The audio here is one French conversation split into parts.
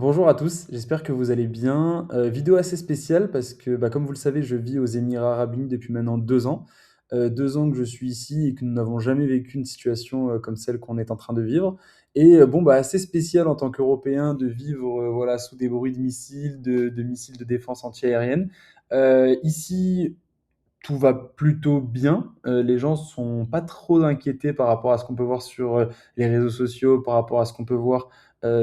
Bonjour à tous, j'espère que vous allez bien. Vidéo assez spéciale parce que, comme vous le savez, je vis aux Émirats arabes unis depuis maintenant 2 ans. 2 ans que je suis ici et que nous n'avons jamais vécu une situation, comme celle qu'on est en train de vivre et assez spécial en tant qu'Européen de vivre, voilà, sous des bruits de missiles, de missiles de défense antiaérienne. Ici, tout va plutôt bien. Les gens sont pas trop inquiétés par rapport à ce qu'on peut voir sur, les réseaux sociaux, par rapport à ce qu'on peut voir,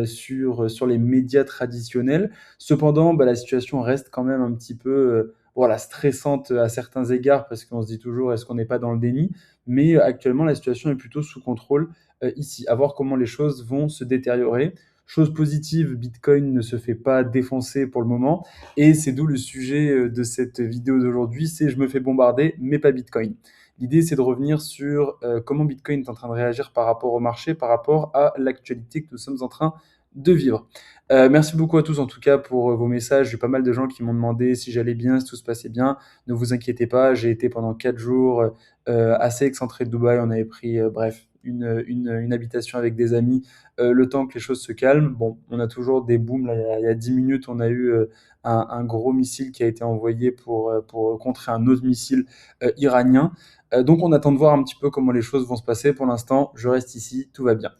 sur les médias traditionnels. Cependant, la situation reste quand même un petit peu, voilà, stressante à certains égards parce qu'on se dit toujours: «Est-ce qu'on n'est pas dans le déni?» Mais actuellement, la situation est plutôt sous contrôle, ici. À voir comment les choses vont se détériorer. Chose positive, Bitcoin ne se fait pas défoncer pour le moment et c'est d'où le sujet de cette vidéo d'aujourd'hui, c'est je me fais bombarder, mais pas Bitcoin. L'idée, c'est de revenir sur comment Bitcoin est en train de réagir par rapport au marché, par rapport à l'actualité que nous sommes en train de vivre. Merci beaucoup à tous en tout cas pour vos messages. J'ai eu pas mal de gens qui m'ont demandé si j'allais bien, si tout se passait bien. Ne vous inquiétez pas, j'ai été pendant 4 jours assez excentré de Dubaï. On avait pris, bref, une habitation avec des amis le temps que les choses se calment. Bon, on a toujours des booms. Là, il y a 10 minutes, on a eu un gros missile qui a été envoyé pour contrer un autre missile iranien. Donc on attend de voir un petit peu comment les choses vont se passer. Pour l'instant, je reste ici, tout va bien.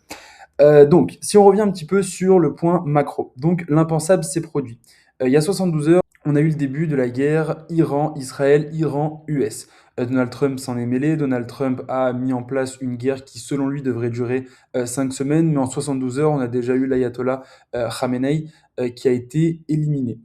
Donc, si on revient un petit peu sur le point macro, donc l'impensable s'est produit. Il y a 72 heures, on a eu le début de la guerre Iran-Israël, Iran-US. Donald Trump s'en est mêlé, Donald Trump a mis en place une guerre qui, selon lui, devrait durer 5 semaines, mais en 72 heures, on a déjà eu l'ayatollah Khamenei qui a été éliminé.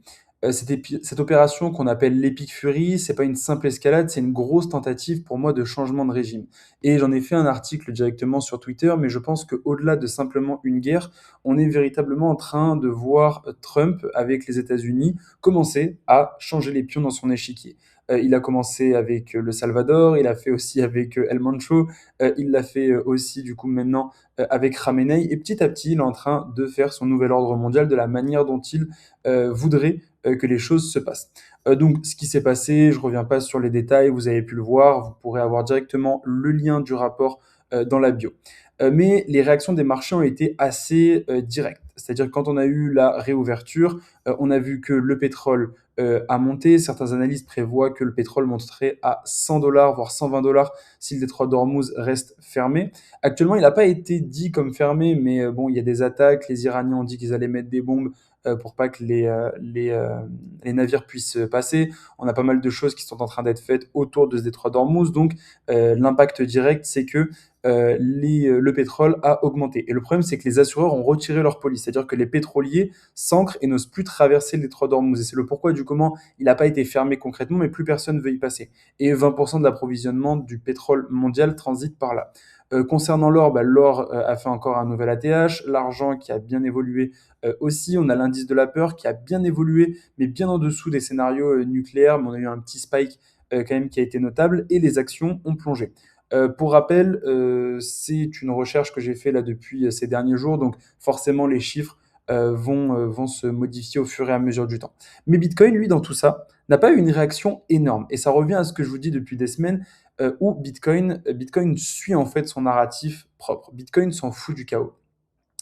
Cette opération qu'on appelle l'Epic Fury, c'est pas une simple escalade, c'est une grosse tentative pour moi de changement de régime. Et j'en ai fait un article directement sur Twitter, mais je pense qu'au-delà de simplement une guerre, on est véritablement en train de voir Trump, avec les États-Unis, commencer à changer les pions dans son échiquier. Il a commencé avec le Salvador, il a fait aussi avec El Mancho, il l'a fait aussi du coup maintenant avec Khamenei, et petit à petit, il est en train de faire son nouvel ordre mondial de la manière dont il voudrait que les choses se passent. Donc, ce qui s'est passé, je ne reviens pas sur les détails, vous avez pu le voir, vous pourrez avoir directement le lien du rapport dans la bio. Mais les réactions des marchés ont été assez directes. C'est-à-dire que quand on a eu la réouverture, on a vu que le pétrole a monté. Certains analystes prévoient que le pétrole monterait à 100 dollars, voire 120 dollars si le détroit d'Ormuz reste fermé. Actuellement, il n'a pas été dit comme fermé, mais bon, il y a des attaques. Les Iraniens ont dit qu'ils allaient mettre des bombes pour pas que les navires puissent passer. On a pas mal de choses qui sont en train d'être faites autour de ce détroit d'Ormuz. Donc, l'impact direct, c'est que le pétrole a augmenté. Et le problème, c'est que les assureurs ont retiré leur police. C'est-à-dire que les pétroliers s'ancrent et n'osent plus traverser le détroit d'Ormuz. Et c'est le pourquoi du comment il n'a pas été fermé concrètement, mais plus personne ne veut y passer. Et 20% de l'approvisionnement du pétrole mondial transite par là. Concernant l'or, l'or a fait encore un nouvel ATH, l'argent qui a bien évolué aussi, on a l'indice de la peur qui a bien évolué, mais bien en dessous des scénarios nucléaires, mais on a eu un petit spike quand même qui a été notable, et les actions ont plongé. Pour rappel, c'est une recherche que j'ai fait là depuis ces derniers jours, donc forcément les chiffres vont se modifier au fur et à mesure du temps. Mais Bitcoin, lui, dans tout ça, n'a pas eu une réaction énorme. Et ça revient à ce que je vous dis depuis des semaines, où Bitcoin suit en fait son narratif propre. Bitcoin s'en fout du chaos.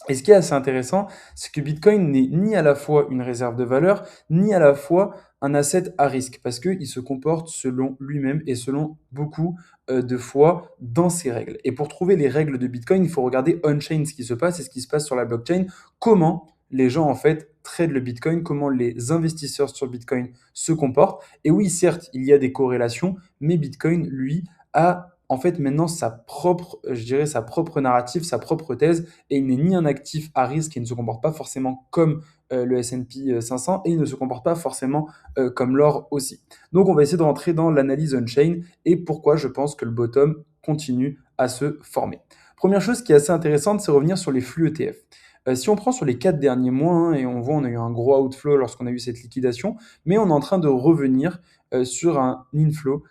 Et ce qui est assez intéressant, c'est que Bitcoin n'est ni à la fois une réserve de valeur, ni à la fois un asset à risque, parce qu'il se comporte selon lui-même et selon beaucoup de fois dans ses règles. Et pour trouver les règles de Bitcoin, il faut regarder on-chain ce qui se passe et ce qui se passe sur la blockchain, comment les gens en fait trade le Bitcoin, comment les investisseurs sur Bitcoin se comportent. Et oui, certes, il y a des corrélations, mais Bitcoin, lui, a en fait maintenant sa propre, je dirais, sa propre narrative, sa propre thèse, et il n'est ni un actif à risque, il ne se comporte pas forcément comme le S&P 500, et il ne se comporte pas forcément comme l'or aussi. Donc on va essayer de rentrer dans l'analyse on-chain et pourquoi je pense que le bottom continue à se former. Première chose qui est assez intéressante, c'est revenir sur les flux ETF. Si on prend sur les 4 derniers mois, hein, et on voit on a eu un gros outflow lorsqu'on a eu cette liquidation, mais on est en train de revenir sur un inflow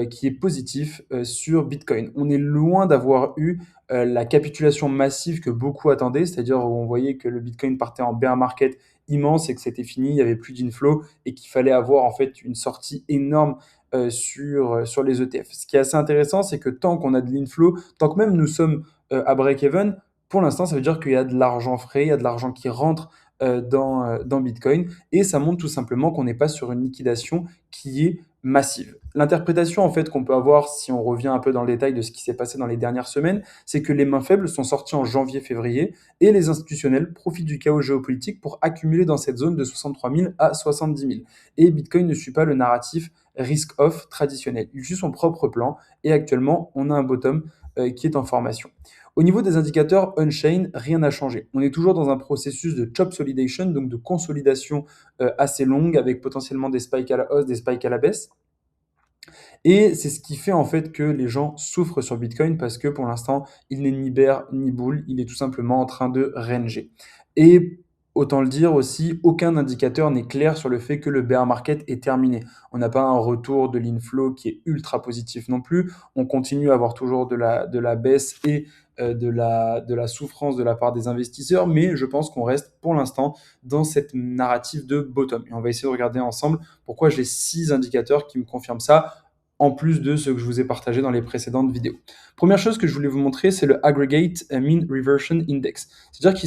qui est positif sur Bitcoin. On est loin d'avoir eu la capitulation massive que beaucoup attendaient, c'est-à-dire où on voyait que le Bitcoin partait en bear market immense et que c'était fini, il n'y avait plus d'inflow et qu'il fallait avoir en fait une sortie énorme sur les ETF. Ce qui est assez intéressant, c'est que tant qu'on a de l'inflow, tant que même nous sommes à break-even, pour l'instant, ça veut dire qu'il y a de l'argent frais, il y a de l'argent qui rentre dans Bitcoin, et ça montre tout simplement qu'on n'est pas sur une liquidation qui est massive. L'interprétation en fait qu'on peut avoir, si on revient un peu dans le détail de ce qui s'est passé dans les dernières semaines, c'est que les mains faibles sont sorties en janvier-février et les institutionnels profitent du chaos géopolitique pour accumuler dans cette zone de 63 000 à 70 000. Et Bitcoin ne suit pas le narratif risk-off traditionnel. Il suit son propre plan et actuellement, on a un bottom qui est en formation. Au niveau des indicateurs on-chain, rien n'a changé. On est toujours dans un processus de chop solidation, donc de consolidation assez longue avec potentiellement des spikes à la hausse, des spikes à la baisse. Et c'est ce qui fait en fait que les gens souffrent sur Bitcoin parce que pour l'instant, il n'est ni bear ni bull, il est tout simplement en train de ranger. Et autant le dire aussi, aucun indicateur n'est clair sur le fait que le bear market est terminé. On n'a pas un retour de l'inflow qui est ultra positif non plus. On continue à avoir toujours de la baisse et de la souffrance de la part des investisseurs, mais je pense qu'on reste pour l'instant dans cette narrative de bottom. Et on va essayer de regarder ensemble pourquoi j'ai 6 indicateurs qui me confirment ça, en plus de ce que je vous ai partagé dans les précédentes vidéos. Première chose que je voulais vous montrer, c'est le Aggregate Mean Reversion Index. C'est-à-dire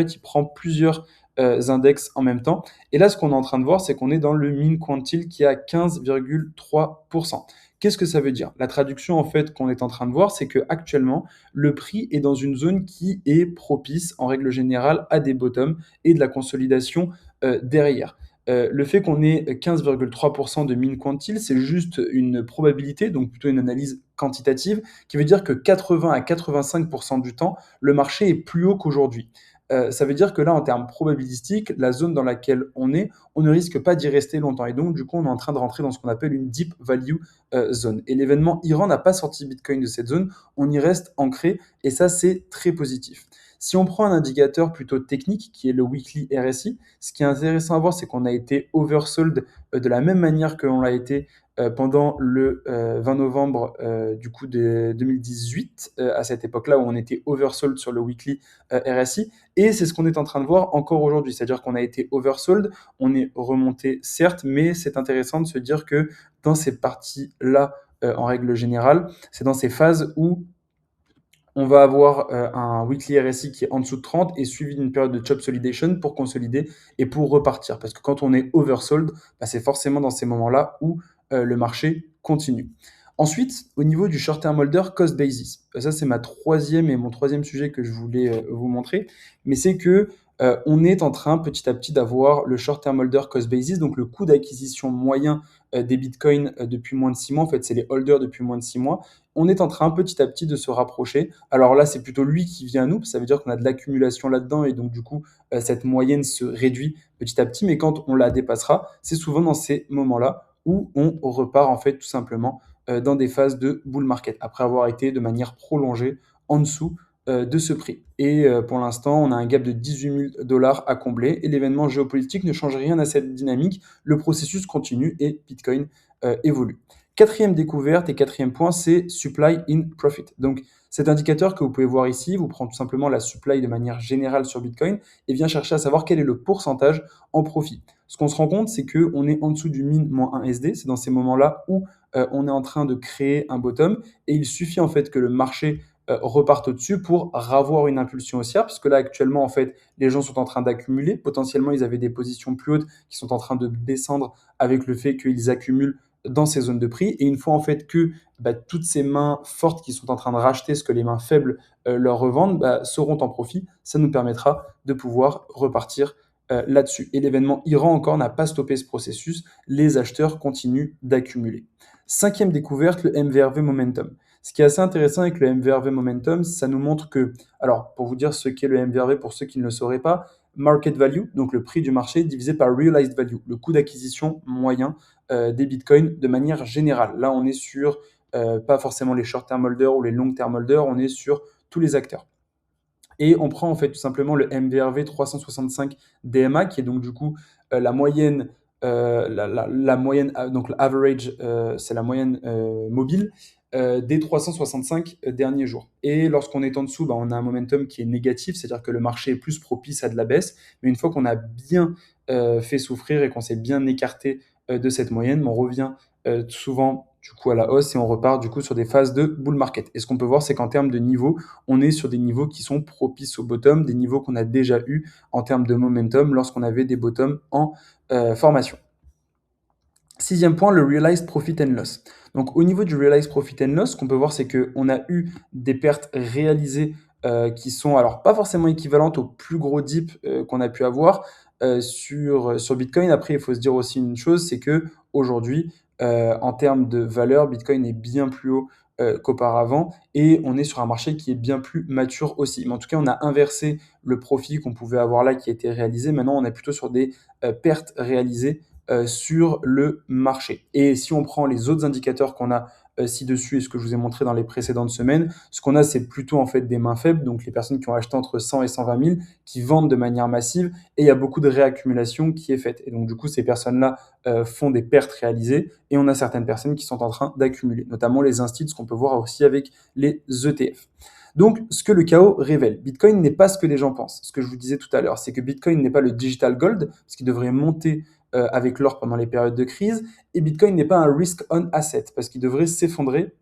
qu'il prend plusieurs index en même temps. Et là, ce qu'on est en train de voir, c'est qu'on est dans le mean quantile qui est à 15,3%. Qu'est-ce que ça veut dire? La traduction en fait qu'on est en train de voir, c'est que actuellement le prix est dans une zone qui est propice en règle générale à des bottoms et de la consolidation derrière. Le fait qu'on ait 15,3% de mean quantile, c'est juste une probabilité, donc plutôt une analyse quantitative, qui veut dire que 80 à 85% du temps, le marché est plus haut qu'aujourd'hui. Ça veut dire que là, en termes probabilistiques, la zone dans laquelle on ne risque pas d'y rester longtemps. Et donc, du coup, on est en train de rentrer dans ce qu'on appelle une deep value zone. Et l'événement Iran n'a pas sorti Bitcoin de cette zone, on y reste ancré, et ça, c'est très positif. Si on prend un indicateur plutôt technique, qui est le weekly RSI, ce qui est intéressant à voir, c'est qu'on a été oversold de la même manière que l'on l'a été pendant le 20 novembre du coup de 2018, à cette époque-là où on était oversold sur le weekly RSI, et c'est ce qu'on est en train de voir encore aujourd'hui, c'est-à-dire qu'on a été oversold, on est remonté certes, mais c'est intéressant de se dire que dans ces parties-là, en règle générale, c'est dans ces phases où on va avoir un weekly RSI qui est en dessous de 30 et suivi d'une période de chop solidation pour consolider et pour repartir. Parce que quand on est oversold, bah, c'est forcément dans ces moments-là où le marché continue. Ensuite, au niveau du short-term holder cost basis, ça c'est mon troisième sujet que je voulais vous montrer, mais c'est que on est en train petit à petit d'avoir le short-term holder cost basis, donc le coût d'acquisition moyen des bitcoins depuis moins de 6 mois. En fait, c'est les holders depuis moins de 6 mois. On est en train petit à petit de se rapprocher. Alors là, c'est plutôt lui qui vient à nous, ça veut dire qu'on a de l'accumulation là-dedans et donc du coup, cette moyenne se réduit petit à petit, mais quand on la dépassera, c'est souvent dans ces moments-là où on repart en fait tout simplement dans des phases de bull market, après avoir été de manière prolongée en dessous de ce prix. Et pour l'instant, on a un gap de 18 000 $ à combler et l'événement géopolitique ne change rien à cette dynamique. Le processus continue et Bitcoin évolue. Quatrième découverte et quatrième point, c'est supply in profit. Donc, cet indicateur que vous pouvez voir ici vous prend tout simplement la supply de manière générale sur Bitcoin et vient chercher à savoir quel est le pourcentage en profit. Ce qu'on se rend compte, c'est qu'on est en dessous du min moins 1 SD. C'est dans ces moments-là où on est en train de créer un bottom et il suffit en fait que le marché repartent au-dessus pour avoir une impulsion haussière, parce que là actuellement en fait les gens sont en train d'accumuler, potentiellement ils avaient des positions plus hautes qui sont en train de descendre avec le fait qu'ils accumulent dans ces zones de prix, et une fois en fait que toutes ces mains fortes qui sont en train de racheter ce que les mains faibles leur revendent seront en profit, ça nous permettra de pouvoir repartir là-dessus. Et l'événement Iran encore n'a pas stoppé ce processus, les acheteurs continuent d'accumuler. Cinquième découverte, le MVRV Momentum. Ce qui est assez intéressant avec le MVRV Momentum, ça nous montre que, alors pour vous dire ce qu'est le MVRV pour ceux qui ne le sauraient pas, market value, donc le prix du marché, divisé par realized value, le coût d'acquisition moyen des bitcoins de manière générale. Là, on est sur pas forcément les short-term holders ou les long-term holders, on est sur tous les acteurs. Et on prend en fait tout simplement le MVRV 365 DMA, qui est donc du coup la moyenne, la moyenne, donc l'average, c'est la moyenne mobile des 365 derniers jours. Et lorsqu'on est en dessous, on a un momentum qui est négatif, c'est-à-dire que le marché est plus propice à de la baisse. Mais une fois qu'on a bien fait souffrir et qu'on s'est bien écarté de cette moyenne, on revient souvent du coup à la hausse et on repart du coup sur des phases de bull market. Et ce qu'on peut voir, c'est qu'en termes de niveau, on est sur des niveaux qui sont propices au bottom, des niveaux qu'on a déjà eu en termes de momentum lorsqu'on avait des bottoms en formation. Sixième point, le Realized Profit and Loss. Donc au niveau du Realized Profit and Loss, ce qu'on peut voir, c'est qu'on a eu des pertes réalisées qui sont alors pas forcément équivalentes au plus gros dip qu'on a pu avoir sur Bitcoin. Après, il faut se dire aussi une chose, c'est que aujourd'hui, en termes de valeur, Bitcoin est bien plus haut qu'auparavant et on est sur un marché qui est bien plus mature aussi. Mais en tout cas, on a inversé le profit qu'on pouvait avoir là qui a été réalisé. Maintenant, on est plutôt sur des pertes réalisées sur le marché. Et si on prend les autres indicateurs qu'on a ci-dessus et ce que je vous ai montré dans les précédentes semaines, ce qu'on a, c'est plutôt en fait des mains faibles, donc les personnes qui ont acheté entre 100 et 120 000, qui vendent de manière massive, et il y a beaucoup de réaccumulation qui est faite. Et donc du coup, ces personnes-là font des pertes réalisées, et on a certaines personnes qui sont en train d'accumuler, notamment les instituts, ce qu'on peut voir aussi avec les ETF. Donc, ce que le chaos révèle, Bitcoin n'est pas ce que les gens pensent. Ce que je vous disais tout à l'heure, c'est que Bitcoin n'est pas le digital gold, ce qui devrait monter avec l'or pendant les périodes de crise, et Bitcoin n'est pas un risk-on asset, parce qu'il devrait s'effondrer,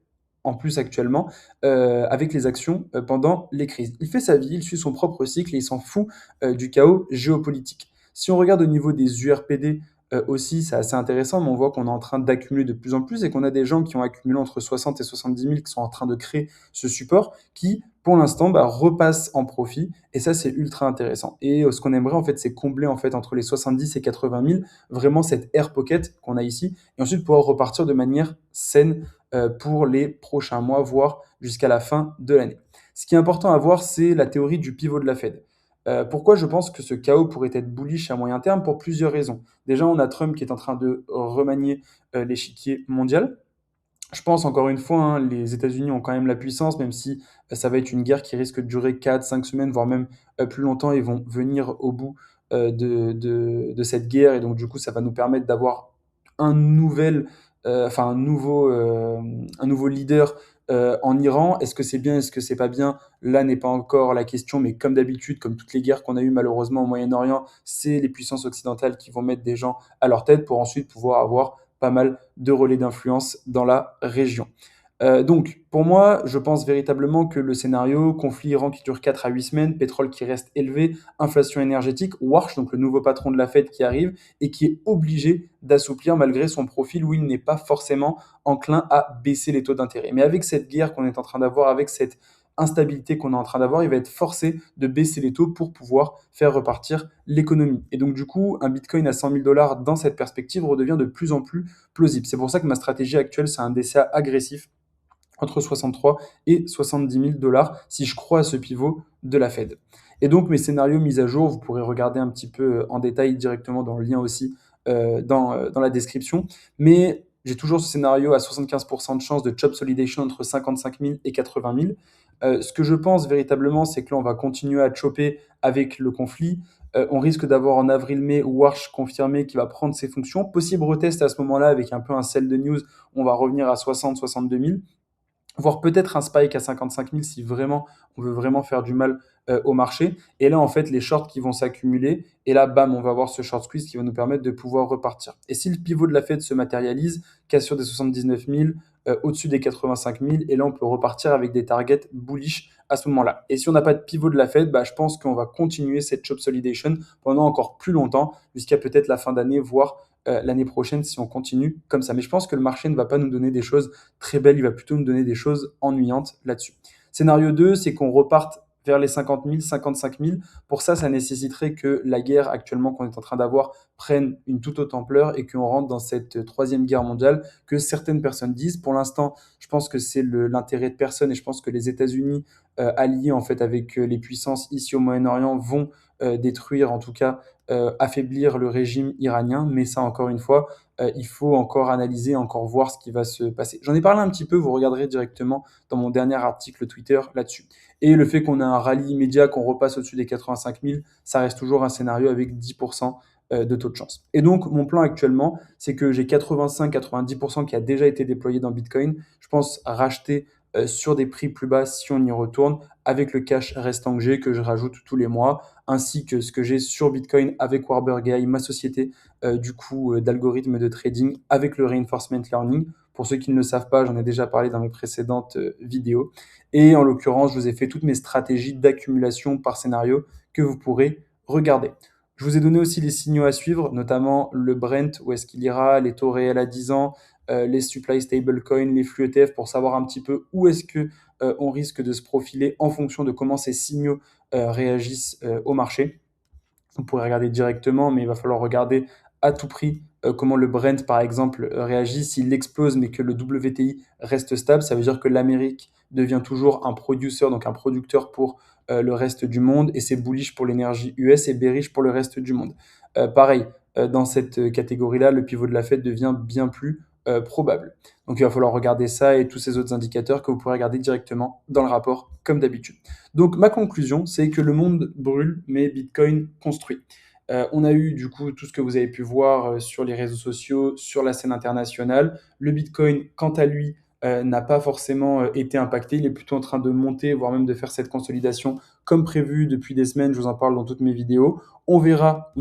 en plus actuellement, avec les actions pendant les crises. Il fait sa vie, il suit son propre cycle et il s'en fout du chaos géopolitique. Si on regarde au niveau des URPD aussi, c'est assez intéressant, mais on voit qu'on est en train d'accumuler de plus en plus et qu'on a des gens qui ont accumulé entre 60 et 70 000 qui sont en train de créer ce support qui, pour l'instant, repasse en profit. Et ça, c'est ultra intéressant. Et ce qu'on aimerait, en fait, c'est combler en fait, entre les 70 et 80 000, vraiment cette air pocket qu'on a ici, et ensuite pouvoir repartir de manière saine pour les prochains mois, voire jusqu'à la fin de l'année. Ce qui est important à voir, c'est la théorie du pivot de la Fed. Pourquoi je pense que ce chaos pourrait être bullish à moyen terme? Pour plusieurs raisons. Déjà, on a Trump qui est en train de remanier l'échiquier mondial. Je pense encore une fois, hein, les États-Unis ont quand même la puissance, même si ça va être une guerre qui risque de durer 4, 5 semaines, voire même plus longtemps. Ils vont venir au bout de cette guerre, et donc du coup, ça va nous permettre d'avoir un nouvel, enfin un nouveau leader en Iran. Est-ce que c'est bien, est-ce que c'est pas bien? Là n'est pas encore la question, mais comme d'habitude, comme toutes les guerres qu'on a eues malheureusement au Moyen-Orient, c'est les puissances occidentales qui vont mettre des gens à leur tête pour ensuite pouvoir avoir pas mal de relais d'influence dans la région. Donc, pour moi, je pense véritablement que le scénario conflit Iran qui dure 4 à 8 semaines, pétrole qui reste élevé, inflation énergétique, Warsh, donc le nouveau patron de la Fed qui arrive et qui est obligé d'assouplir malgré son profil où il n'est pas forcément enclin à baisser les taux d'intérêt. Mais avec cette guerre qu'on est en train d'avoir, avec cette instabilité qu'on est en train d'avoir, il va être forcé de baisser les taux pour pouvoir faire repartir l'économie. Et donc, du coup, un Bitcoin à 100 000 dollars dans cette perspective redevient de plus en plus plausible. C'est pour ça que ma stratégie actuelle, c'est un DCA agressif entre 63 et 70 000 dollars si je crois à ce pivot de la Fed. Et donc mes scénarios mis à jour, vous pourrez regarder un petit peu en détail directement dans le lien aussi dans la description. Mais j'ai toujours ce scénario à 75% de chance de chop solidation entre 55 000 et 80 000. Ce que je pense véritablement, c'est que là, on va continuer à chopper avec le conflit. On risque d'avoir en avril-mai Warsh confirmé qui va prendre ses fonctions. Possible retest à ce moment-là avec un peu un sell de news. On va revenir à 60-62 000, voire peut-être un spike à 55 000 si vraiment on veut vraiment faire du mal au marché. Et là, en fait, les shorts qui vont s'accumuler, et là, bam, on va avoir ce short squeeze qui va nous permettre de pouvoir repartir. Et si le pivot de la Fed se matérialise, cassure des 79 000, au-dessus des 85 000, et là, on peut repartir avec des targets bullish à ce moment-là. Et si on n'a pas de pivot de la Fed, je pense qu'on va continuer cette chop solidation pendant encore plus longtemps, jusqu'à peut-être la fin d'année, voire l'année prochaine si on continue comme ça. Mais je pense que le marché ne va pas nous donner des choses très belles, il va plutôt nous donner des choses ennuyantes là-dessus. Scénario 2, c'est qu'on reparte vers les 50 000, 55 000. Pour ça, ça nécessiterait que la guerre actuellement qu'on est en train d'avoir prenne une toute autre ampleur et qu'on rentre dans cette troisième guerre mondiale que certaines personnes disent. Pour l'instant, je pense que c'est l'intérêt de personne et je pense que les États-Unis, alliés en fait avec les puissances ici au Moyen-Orient, vont détruire, en tout cas affaiblir le régime iranien. Mais ça, encore une fois, il faut encore analyser, encore voir ce qui va se passer. J'en ai parlé un petit peu, vous regarderez directement dans mon dernier article Twitter là-dessus. Et le fait qu'on ait un rallye immédiat, qu'on repasse au-dessus des 85 000, ça reste toujours un scénario avec 10% de taux de chance. Et donc, mon plan actuellement, c'est que j'ai 85-90% qui a déjà été déployé dans Bitcoin. Je pense racheter sur des prix plus bas si on y retourne, avec le cash restant que j'ai, que je rajoute tous les mois, ainsi que ce que j'ai sur Bitcoin avec Warburg AI, ma société d'algorithmes de trading avec le reinforcement learning Pour ceux qui ne le savent pas, j'en ai déjà parlé dans mes précédentes vidéos. Et en l'occurrence, je vous ai fait toutes mes stratégies d'accumulation par scénario que vous pourrez regarder. Je vous ai donné aussi les signaux à suivre, notamment le Brent, où est-ce qu'il ira, les taux réels à 10 ans, les supply stablecoins, les flux ETF, pour savoir un petit peu où est-ce que on risque de se profiler en fonction de comment ces signaux réagissent au marché. Vous pourrez regarder directement, mais il va falloir regarder à tout prix comment le Brent, par exemple, réagit. S'il explose, mais que le WTI reste stable, ça veut dire que l'Amérique devient toujours un producer, donc un producteur pour le reste du monde, et c'est bullish pour l'énergie US et bearish pour le reste du monde. Pareil, dans cette catégorie-là, le pivot de la Fed devient bien plus probable. Donc il va falloir regarder ça et tous ces autres indicateurs que vous pourrez regarder directement dans le rapport, comme d'habitude. Donc ma conclusion, c'est que le monde brûle, mais Bitcoin construit. On a eu du coup tout ce que vous avez pu voir sur les réseaux sociaux, sur la scène internationale. Le Bitcoin, quant à lui, n'a pas forcément été impacté. Il est plutôt en train de monter, voire même de faire cette consolidation comme prévu depuis des semaines. Je vous en parle dans toutes mes vidéos. On verra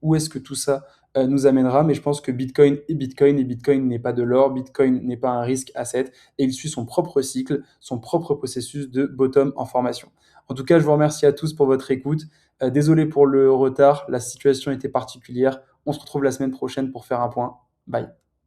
où est-ce que tout ça nous amènera, mais je pense que Bitcoin est Bitcoin et Bitcoin n'est pas de l'or, Bitcoin n'est pas un risque asset et il suit son propre cycle, son propre processus de bottom en formation. En tout cas, je vous remercie à tous pour votre écoute. Désolé pour le retard, la situation était particulière. On se retrouve la semaine prochaine pour faire un point. Bye.